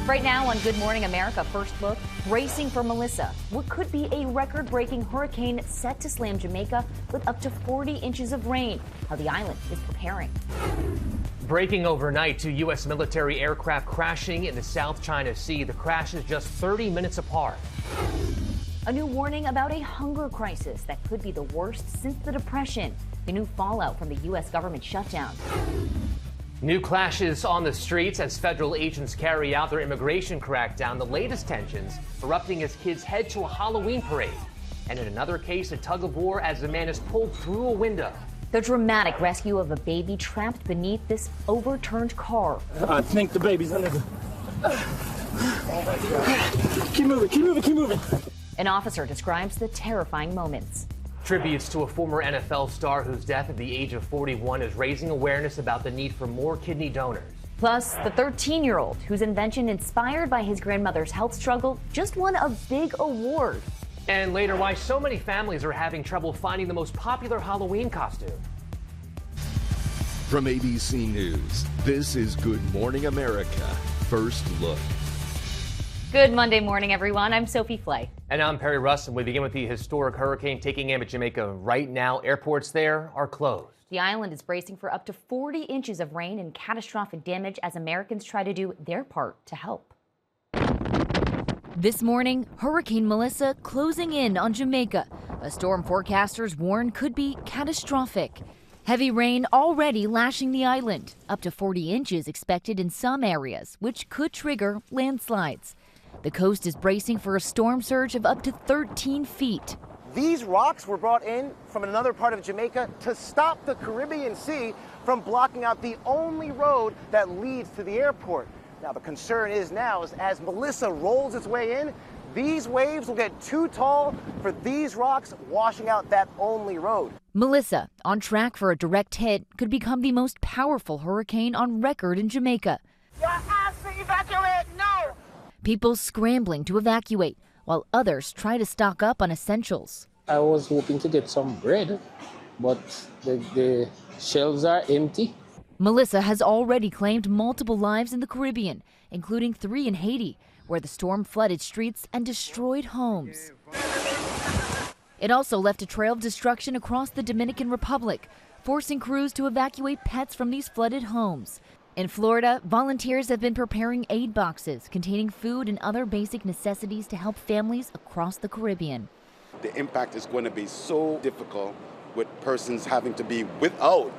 Right now on Good Morning America, first look, bracing for Melissa. What could be a record-breaking hurricane set to slam Jamaica with up to 40 inches of rain. How the island is preparing. Breaking overnight, 2 U.S. military aircraft crashing in the South China Sea. The crash is just 30 minutes apart. A new warning about a hunger crisis that could be the worst since the Depression. The new fallout from the U.S. government shutdown. New clashes on the streets as federal agents carry out their immigration crackdown. The latest tensions erupting as kids head to a Halloween parade. And in another case, a tug of war as a man is pulled through a window. The dramatic rescue of a baby trapped beneath this overturned car. I think the baby's under the... Keep moving, keep moving, keep moving. An officer describes the terrifying moments. Tributes to a former NFL star whose death at the age of 41 is raising awareness about the need for more kidney donors. Plus, the 13-year-old whose invention inspired by his grandmother's health struggle just won a big award. And later, why so many families are having trouble finding the most popular Halloween costume. From ABC News, this is Good Morning America, First Look. Good Monday morning, everyone. I'm Sophie Flay. And I'm Perry Russom. We begin with the historic hurricane taking aim at Jamaica right now. Airports there are closed. The island is bracing for up to 40 inches of rain and catastrophic damage as Americans try to do their part to help. This morning, Hurricane Melissa closing in on Jamaica. A storm forecasters warn could be catastrophic. Heavy rain already lashing the island. Up to 40 inches expected in some areas, which could trigger landslides. The coast is bracing for a storm surge of up to 13 feet. These rocks were brought in from another part of Jamaica to stop the Caribbean Sea from blocking out the only road that leads to the airport. Now, the concern is now, as Melissa rolls its way in, these waves will get too tall for these rocks washing out that only road. Melissa, on track for a direct hit, could become the most powerful hurricane on record in Jamaica. You're asked to evacuate now! People scrambling to evacuate, while others try to stock up on essentials. I was hoping to get some bread, but the shelves are empty. Melissa has already claimed multiple lives in the Caribbean, including 3 in Haiti, where the storm flooded streets and destroyed homes. It also left a trail of destruction across the Dominican Republic, forcing crews to evacuate pets from these flooded homes. In Florida, volunteers have been preparing aid boxes containing food and other basic necessities to help families across the Caribbean. The impact is going to be so difficult with persons having to be without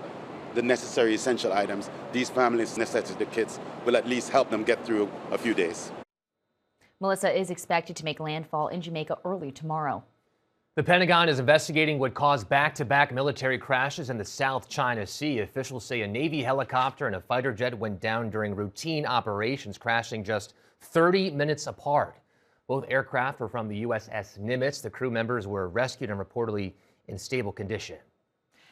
the necessary essential items. These families' necessity kits will at least help them get through a few days. Melissa is expected to make landfall in Jamaica early tomorrow. The Pentagon is investigating what caused back-to-back military crashes in the South China Sea. Officials say a Navy helicopter and a fighter jet went down during routine operations, crashing just 30 minutes apart. Both aircraft were from the USS Nimitz. The crew members were rescued and reportedly in stable condition.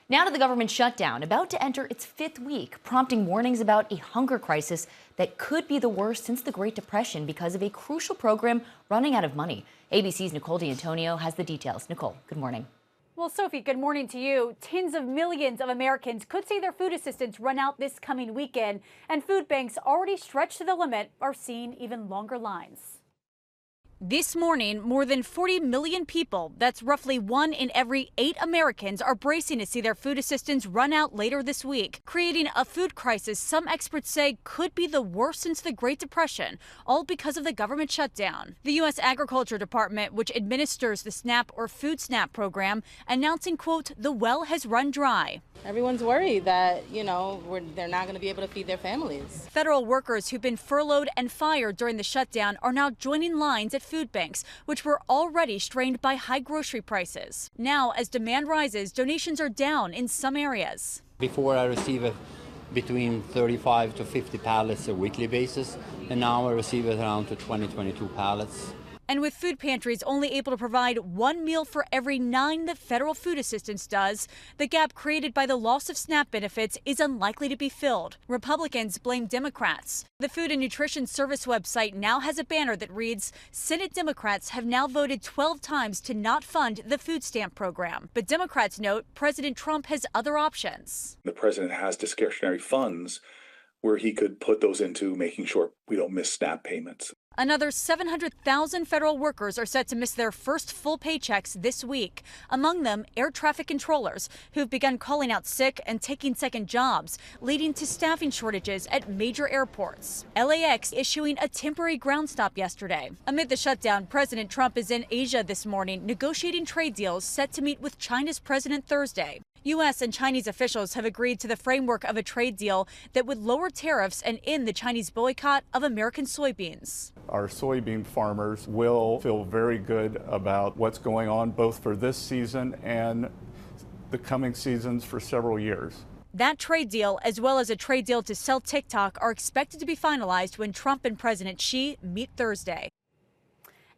Now to the government shutdown, about to enter its 5th week, prompting warnings about a hunger crisis that could be the worst since the Great Depression because of a crucial program running out of money. ABC's Nicole D'Antonio has the details. Nicole, good morning. Well, Sophie, good morning to you. Tens of millions of Americans could see their food assistance run out this coming weekend, and food banks already stretched to the limit are seeing even longer lines. This morning, more than 40 million people, that's roughly 1 in every 8 Americans, are bracing to see their food assistance run out later this week, creating a food crisis some experts say could be the worst since the Great Depression, all because of the government shutdown. The U.S. Agriculture Department, which administers the SNAP or Food Snap program, announcing, quote, the well has run dry. Everyone's worried that, they're not going to be able to feed their families. Federal workers who've been furloughed and fired during the shutdown are now joining lines at food banks, which were already strained by high grocery prices. Now, as demand rises, donations are down in some areas. Before I receive between 35 to 50 pallets a weekly basis, and now I receive around to 22 pallets. And with food pantries only able to provide 1 meal for every 9 that federal food assistance does, the gap created by the loss of SNAP benefits is unlikely to be filled. Republicans blame Democrats. The Food and Nutrition Service website now has a banner that reads, Senate Democrats have now voted 12 times to not fund the food stamp program. But Democrats note President Trump has other options. The president has discretionary funds where he could put those into making sure we don't miss SNAP payments. Another 700,000 federal workers are set to miss their first full paychecks this week. Among them, air traffic controllers, who've begun calling out sick and taking second jobs, leading to staffing shortages at major airports. LAX issuing a temporary ground stop yesterday. Amid the shutdown, President Trump is in Asia this morning negotiating trade deals set to meet with China's president Thursday. U.S. and Chinese officials have agreed to the framework of a trade deal that would lower tariffs and end the Chinese boycott of American soybeans. Our soybean farmers will feel very good about what's going on, both for this season and the coming seasons for several years. That trade deal, as well as a trade deal to sell TikTok, are expected to be finalized when Trump and President Xi meet Thursday.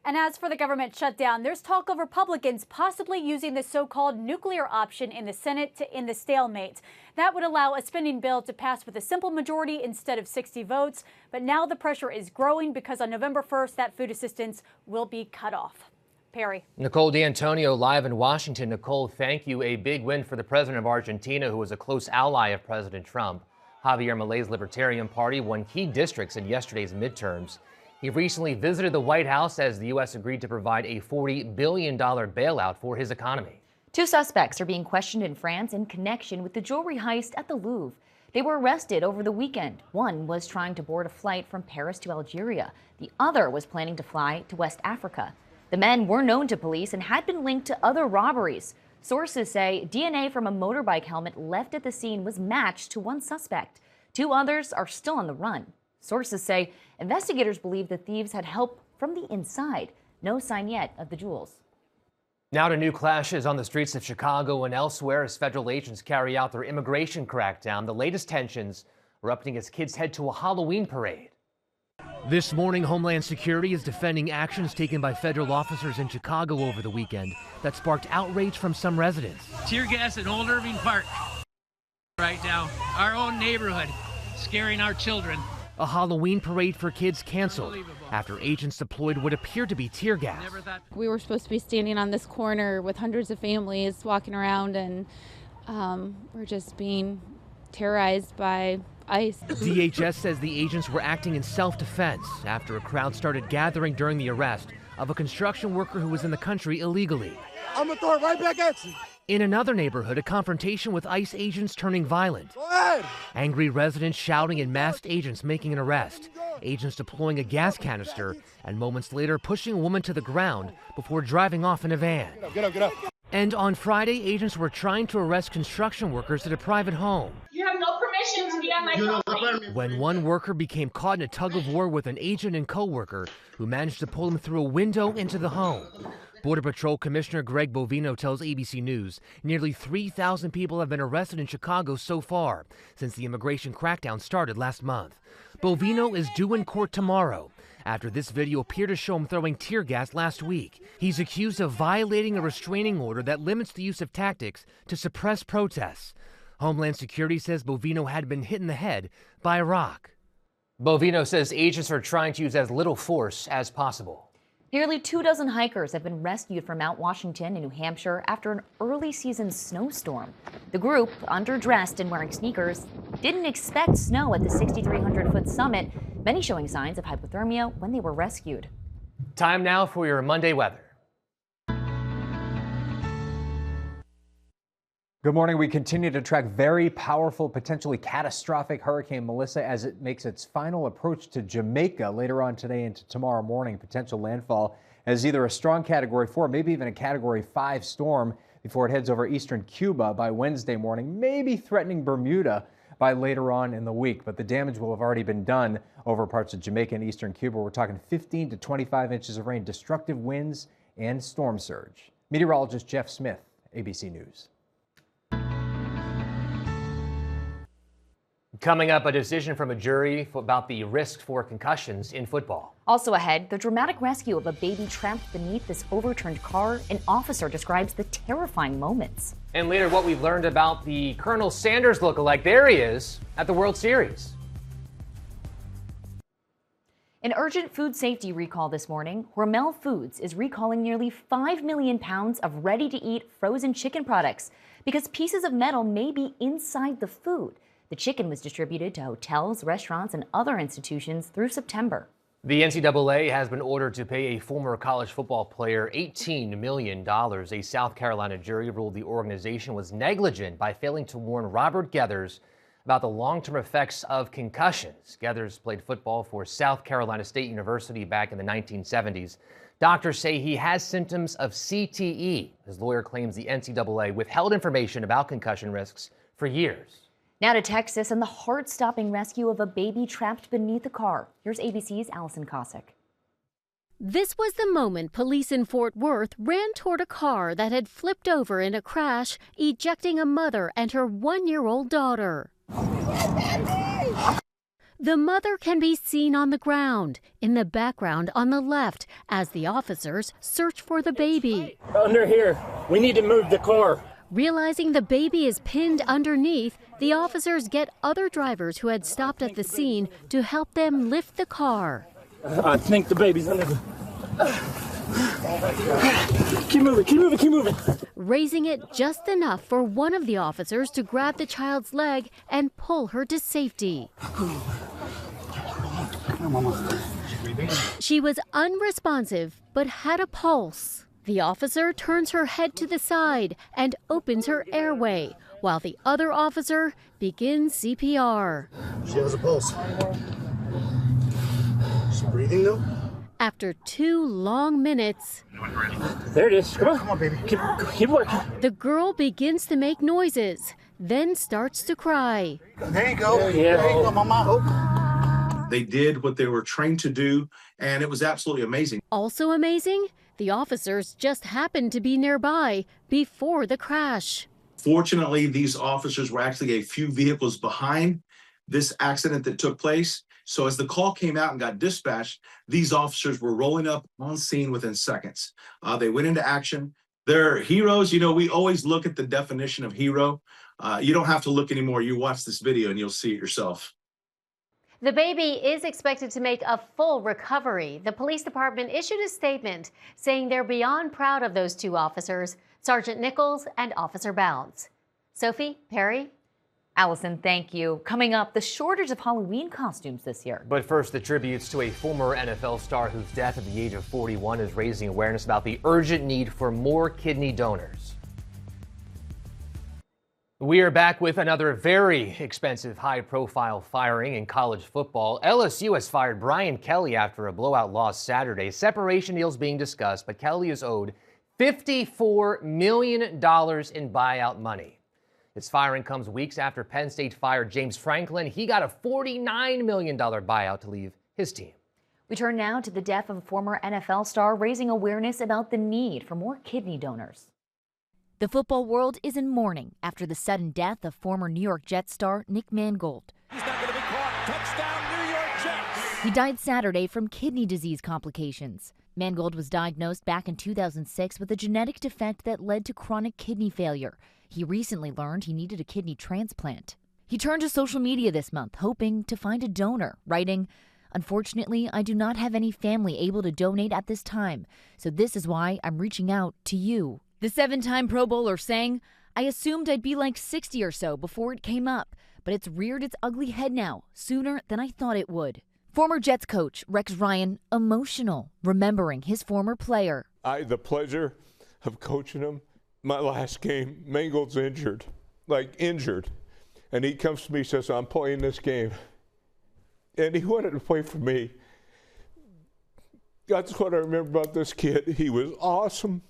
And as for the government shutdown, there's talk of Republicans possibly using the so-called nuclear option in the Senate to end the stalemate. That would allow a spending bill to pass with a simple majority instead of 60 votes. But now the pressure is growing because on November 1st, that food assistance will be cut off. Perry. Nicole D'Antonio live in Washington. Nicole, thank you. A big win for the president of Argentina, who was a close ally of President Trump. Javier Milei's Libertarian Party won key districts in yesterday's midterms. He recently visited the White House as the U.S. agreed to provide a $40 billion bailout for his economy. 2 suspects are being questioned in France in connection with the jewelry heist at the Louvre. They were arrested over the weekend. One was trying to board a flight from Paris to Algeria. The other was planning to fly to West Africa. The men were known to police and had been linked to other robberies. Sources say DNA from a motorbike helmet left at the scene was matched to one suspect. 2 others are still on the run. Sources say investigators believe the thieves had help from the inside. No sign yet of the jewels. Now to new clashes on the streets of Chicago and elsewhere as federal agents carry out their immigration crackdown. The latest tensions erupting as kids head to a Halloween parade. This morning, Homeland Security is defending actions taken by federal officers in Chicago over the weekend that sparked outrage from some residents. Tear gas at Old Irving Park right now, our own neighborhood, scaring our children. A Halloween parade for kids canceled after agents deployed what appeared to be tear gas. We were supposed to be standing on this corner with hundreds of families walking around, and we're just being terrorized by ICE. DHS says the agents were acting in self-defense after a crowd started gathering during the arrest of a construction worker who was in the country illegally. I'm gonna throw it right back at you. In another neighborhood, a confrontation with ICE agents turning violent. Go ahead. Angry residents shouting and masked agents making an arrest. Agents deploying a gas canister and moments later pushing a woman to the ground before driving off in a van. Get up, get up. And on Friday, agents were trying to arrest construction workers at a private home. You have no permission to be on my property. When one worker became caught in a tug-of-war with an agent and co-worker who managed to pull him through a window into the home. Border Patrol Commissioner Greg Bovino tells ABC News nearly 3,000 people have been arrested in Chicago so far since the immigration crackdown started last month. Bovino is due in court tomorrow after this video appeared to show him throwing tear gas last week. He's accused of violating a restraining order that limits the use of tactics to suppress protests. Homeland Security says Bovino had been hit in the head by a rock. Bovino says agents are trying to use as little force as possible. Nearly 24 hikers have been rescued from Mount Washington in New Hampshire after an early season snowstorm. The group, underdressed and wearing sneakers, didn't expect snow at the 6,300-foot summit, many showing signs of hypothermia when they were rescued. Time now for your Monday weather. Good morning. We continue to track very powerful, potentially catastrophic Hurricane Melissa as it makes its final approach to Jamaica later on today into tomorrow morning. Potential landfall as either a strong Category 4, maybe even a Category 5 storm before it heads over eastern Cuba by Wednesday morning, maybe threatening Bermuda by later on in the week. But the damage will have already been done over parts of Jamaica and eastern Cuba. We're talking 15 to 25 inches of rain, destructive winds, and storm surge. Meteorologist Jeff Smith, ABC News. Coming up, a decision from a jury about the risk for concussions in football. Also ahead, the dramatic rescue of a baby trapped beneath this overturned car. An officer describes the terrifying moments. And later, what we've learned about the Colonel Sanders lookalike. There he is at the World Series. An urgent food safety recall this morning. Hormel Foods is recalling nearly 5 million pounds of ready-to-eat frozen chicken products because pieces of metal may be inside the food. The chicken was distributed to hotels, restaurants, and other institutions through September. The NCAA has been ordered to pay a former college football player $18 million. A South Carolina jury ruled the organization was negligent by failing to warn Robert Geathers about the long-term effects of concussions. Geathers played football for South Carolina State University back in the 1970s. Doctors say he has symptoms of CTE. His lawyer claims the NCAA withheld information about concussion risks for years. Now to Texas and the heart-stopping rescue of a baby trapped beneath a car. Here's ABC's Allison Cossack. This was the moment police in Fort Worth ran toward a car that had flipped over in a crash, ejecting a mother and her 1-year-old daughter. The mother can be seen on the ground, in the background on the left, as the officers search for the baby. Under here. We need to move the car. Realizing the baby is pinned underneath, the officers get other drivers who had stopped at the scene to help them lift the car. I think the baby's under the... Keep moving, keep moving, keep moving. Raising it just enough for one of the officers to grab the child's leg and pull her to safety. She was unresponsive but had a pulse. The officer turns her head to the side and opens her airway, while the other officer begins CPR. She has a pulse. Is she breathing though? After 2 long minutes, there it is. Come on, baby. Keep working. The girl begins to make noises, then starts to cry. There you go. Yeah. There you go, Mama. They did what they were trained to do, and it was absolutely amazing. Also amazing, the officers just happened to be nearby before the crash. Fortunately, these officers were actually a few vehicles behind this accident that took place. So as the call came out and got dispatched, these officers were rolling up on scene within seconds. They went into action. They're heroes. You know, we always look at the definition of hero. You don't have to look anymore. You watch this video and you'll see it yourself. The baby is expected to make a full recovery. The police department issued a statement saying they're beyond proud of those 2 officers, Sergeant Nichols and Officer Bounds. Sophie, Perry? Allison, thank you. Coming up, the shortage of Halloween costumes this year. But first, the tributes to a former NFL star whose death at the age of 41 is raising awareness about the urgent need for more kidney donors. We are back with another very expensive, high-profile firing in college football. LSU has fired Brian Kelly after a blowout loss Saturday. Separation deals being discussed, but Kelly is owed $54 million in buyout money. His firing comes weeks after Penn State fired James Franklin. He got a $49 million buyout to leave his team. We turn now to the death of a former NFL star, raising awareness about the need for more kidney donors. The football world is in mourning after the sudden death of former New York Jets star Nick Mangold. He's not going to be caught. Touchdown, New York Jets. He died Saturday from kidney disease complications. Mangold was diagnosed back in 2006 with a genetic defect that led to chronic kidney failure. He recently learned he needed a kidney transplant. He turned to social media this month, hoping to find a donor, writing, "Unfortunately, I do not have any family able to donate at this time, so this is why I'm reaching out to you." The 7-time Pro Bowler saying, "I assumed I'd be like 60 or so before it came up, but it's reared its ugly head now, sooner than I thought it would." Former Jets coach Rex Ryan emotional, remembering his former player. I had the pleasure of coaching him. My last game, Mangold's injured. And he comes to me and says, "I'm playing this game." And he wanted to play for me. That's what I remember about this kid. He was awesome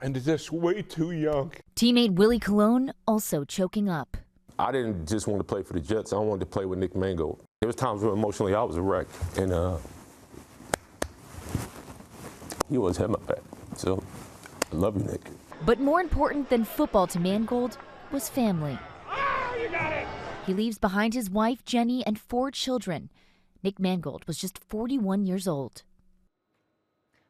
and just way too young. Teammate Willie Colon also choking up. I didn't just want to play for the Jets. I wanted to play with Nick Mangold. There was times where emotionally I was a wreck, and he always had my back. So I love you, Nick. But more important than football to Mangold was family. You got it. He leaves behind his wife, Jenny, and 4 children. Nick Mangold was just 41 years old.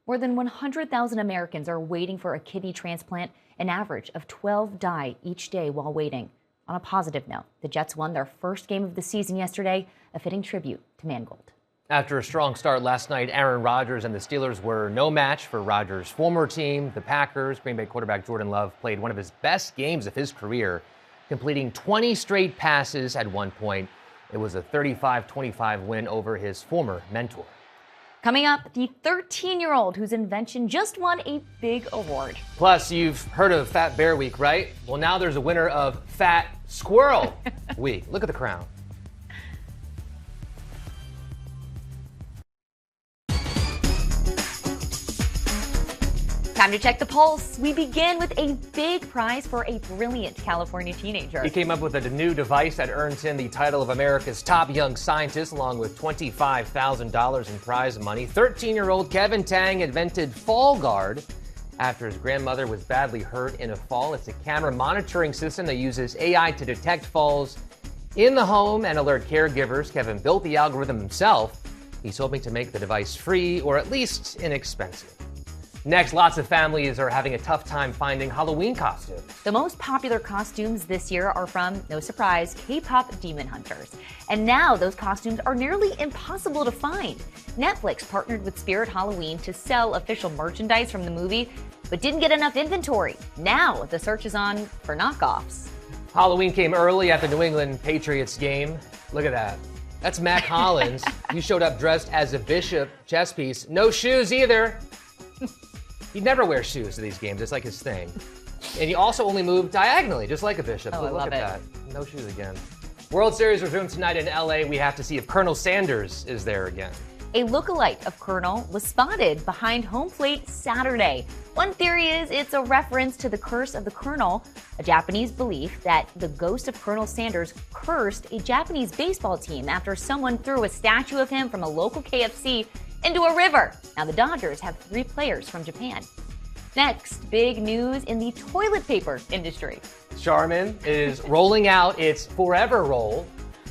More than 100,000 Americans are waiting for a kidney transplant. An average of 12 die each day while waiting. On a positive note, the Jets won their first game of the season yesterday, a fitting tribute to Mangold. After a strong start last night, Aaron Rodgers and the Steelers were no match for Rodgers' former team, the Packers. Green Bay quarterback Jordan Love played one of his best games of his career completing 20 straight passes at one point. It was a 35-25 win over his former mentor. Coming up, the 13-year-old whose invention just won a big award. Plus, you've heard of Fat Bear Week, right? Well, now there's a winner of Fat Squirrel Week. Look at the crown. Time to check the pulse. We begin with a big prize for a brilliant California teenager. He came up with a new device that earns him the title of America's top young scientist, along with $25,000 in prize money. 13-year-old Kevin Tang invented Fall Guard after his grandmother was badly hurt in a fall. It's a camera monitoring system that uses AI to detect falls in the home and alert caregivers. Kevin built the algorithm himself. He's hoping to make the device free or at least inexpensive. Next, lots of families are having a tough time finding Halloween costumes. The most popular costumes this year are from, no surprise, K-pop demon hunters. And now those costumes are nearly impossible to find. Netflix partnered with Spirit Halloween to sell official merchandise from the movie, but didn't get enough inventory. Now the search is on for knockoffs. Halloween came early at the New England Patriots game. Look at that. That's Mac Hollins. You showed up dressed as a Bishop chess piece. No shoes either. He never wears shoes to these games. It's like his thing. And he also only moved diagonally, just like a Bishop. Oh, I love Look it. at that. No shoes again. World Series resumed tonight in LA. We have to see if Colonel Sanders is there again. A lookalike of Colonel was spotted behind home plate Saturday. One theory is it's a reference to the curse of the Colonel, a Japanese belief that the ghost of Colonel Sanders cursed a Japanese baseball team after someone threw a statue of him from a local KFC into a river. Now the Dodgers have 3 players from Japan. Next, big news in the toilet paper industry. Charmin is rolling out its Forever Roll.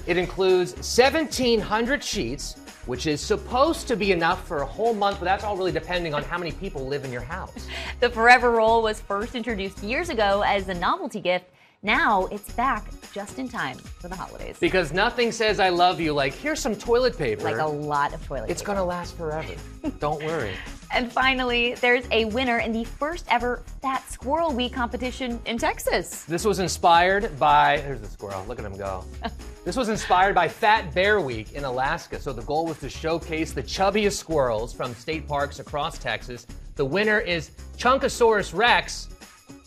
It includes 1,700 sheets, which is supposed to be enough for a whole month, but that's all really depending on how many people live in your house. The Forever Roll was first introduced years ago as a novelty gift. Now it's back just in time for the holidays. Because nothing says I love you like, here's some toilet paper. Like a lot of toilet paper. It's gonna last forever. Don't worry. And finally, there's a winner in the first ever Fat Squirrel Week competition in Texas. This was inspired by, there's the squirrel, look at him go. This was inspired by Fat Bear Week in Alaska. So the goal was to showcase the chubbiest squirrels from state parks across Texas. The winner is Chunkosaurus Rex,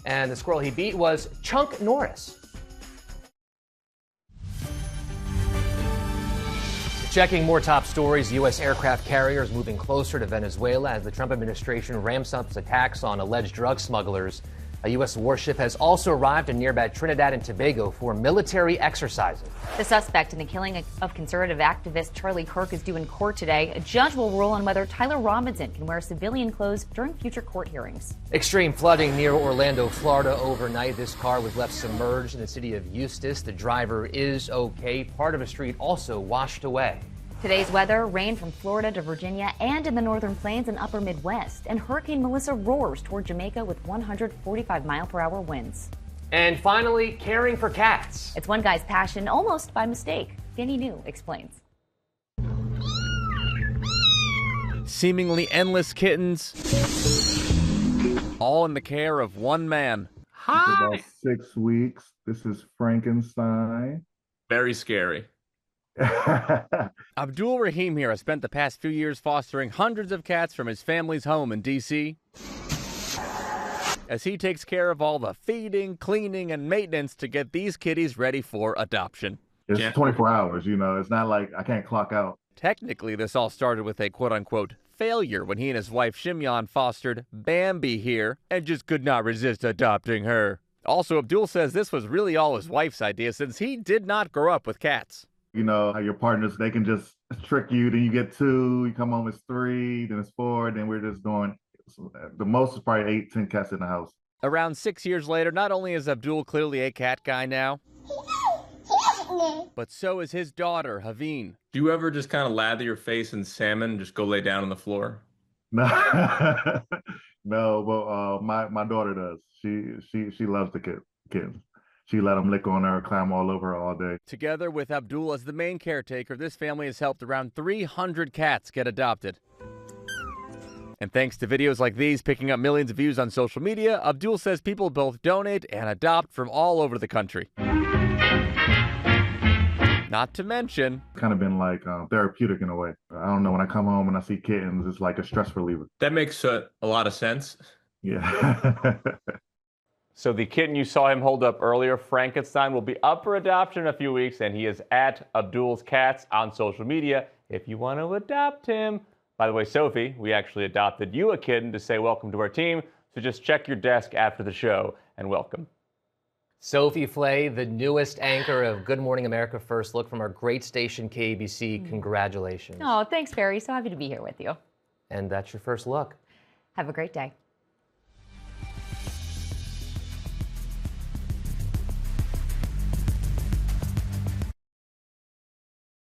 and the squirrel he beat was Chunk Norris. Checking more top stories, U.S. aircraft carriers moving closer to Venezuela as the Trump administration ramps up its attacks on alleged drug smugglers. A U.S. warship has also arrived in nearby Trinidad and Tobago for military exercises. The suspect in the killing of conservative activist Charlie Kirk is due in court today. A judge will rule on whether Tyler Robinson can wear civilian clothes during future court hearings. Extreme flooding near Orlando, Florida overnight. This car was left submerged in the city of Eustis. The driver is okay. Part of a street also washed away. Today's weather, rain from Florida to Virginia and in the northern plains and upper Midwest. And Hurricane Melissa roars toward Jamaica with 145-mile-per-hour winds. And finally, caring for cats. It's one guy's passion almost by mistake. Danny New explains. Seemingly endless kittens, all in the care of one man. Hi! About 6 weeks. This is Frankenstein. Very scary. Abdul Rahim here has spent the past few years fostering hundreds of cats from his family's home in D.C. as he takes care of all the feeding, cleaning, and maintenance to get these kitties ready for adoption. It's 24 hours, you know. It's not like I can't clock out. Technically, this all started with a quote-unquote failure when he and his wife Shimyan fostered Bambi here and just could not resist adopting her. Also, Abdul says this was really all his wife's idea since he did not grow up with cats. You know, how your partners, they can just trick you. Then you get 2, you come home, it's 3, then it's 4, then we're just doing, the most is probably 8, 10 cats in the house. Around 6 years later, not only is Abdul clearly a cat guy now, but so is his daughter, Haveen. Do you ever just kind of lather your face in salmon and just go lay down on the floor? No, but my daughter does. She loves the kittens. She let them lick on her, climb all over her all day. Together with Abdul as the main caretaker, this family has helped around 300 cats get adopted. And thanks to videos like these picking up millions of views on social media, Abdul says people both donate and adopt from all over the country. Not to mention, Kind of been like therapeutic in a way. I don't know, when I come home and I see kittens, it's like a stress reliever. That makes a lot of sense. Yeah. So the kitten you saw him hold up earlier, Frankenstein, will be up for adoption in a few weeks, and he is at Abdul's Cats on social media if you want to adopt him. By the way, Sophie, we actually adopted you a kitten to say welcome to our team, so just check your desk after the show and welcome. Sophie Flay, the newest anchor of Good Morning America First Look from our great station, KABC. Congratulations. Oh, thanks, Barry. So happy to be here with you. And that's your first look. Have a great day.